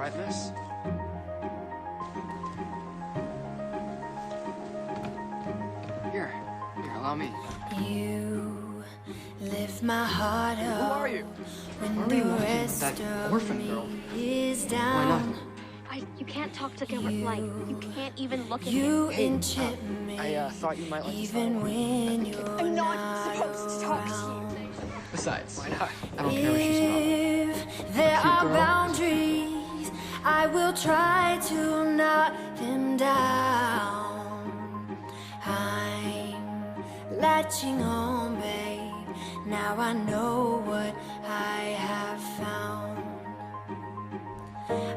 right, miss? Here, allow me. You lift my heart up. Who are you? When Why are the you walking with rest that of orphan girl? me is down. Why not? You can't talk to Gilbert like you can't even look at You him. Hey, enchant me. I thought you might like this even one. when you're I'm not supposed to talk to you. Besides, why not? I don't care what she's about. If there Cute are girl. boundaries, I will try to knock them down. I'm latching on, babe. Now I know what I have found.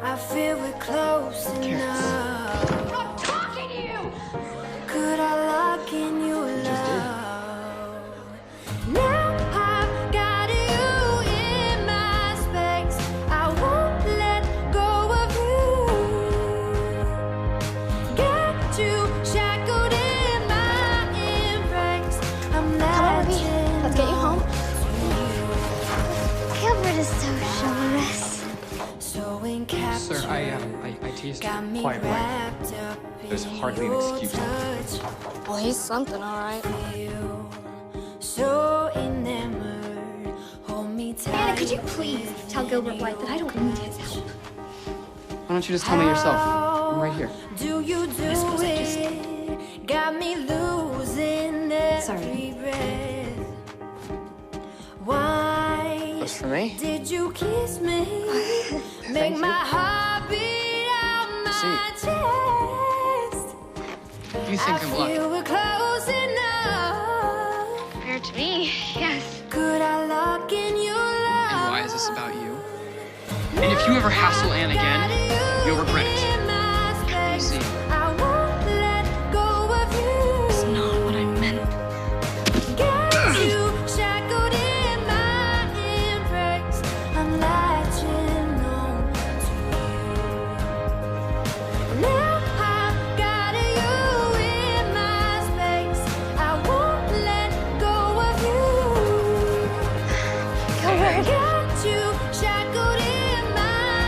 I feel we're close enough. I'm not talking to you! Could I lock in your love? Now I've got you in my space. I won't let go of you. Got you shackled in my embrace. I'm Come on with me. Let's get you home. latching Gilbert is so chivalrous. so encaptured. Sir, I teased Got you me quite right. wrapped up There's in hardly an your excuse. touch. Well, he's something, all right. Feel so enamored. Hold me tight. Anna, could you please tell Gilbert White that I don't need his help? Why don't you just tell me yourself? I'm right here. Do you do suppose I just- it? Got me losing every Sorry. breath. Why That's for me? did you kiss me? Make you. my heart beat out my chest. You think I'm lucky? feel we're close enough. Compared to me, yes. Could I lock in your love? And why is this about you? And if you ever hassle Anne again, you'll regret it. You see, I won't let go of you. It's not what I meant. Got you shackled in my embrace. I'm latching on to you. Now I've got you in my space. I won't let go of you. Gilbert. Got you shackled in my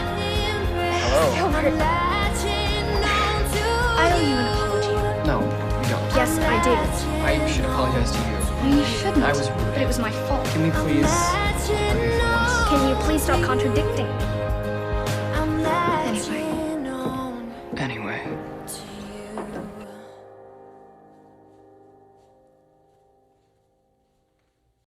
embrace. Hello. Gilbert. Latching on to I owe you an apology. no, you don't. Yes, I do. I should apologize to you. You shouldn't. I was rude. But it was my fault. Can we please agree for once? Can you please stop contradicting? I'm Anyway. latching on. Anyway.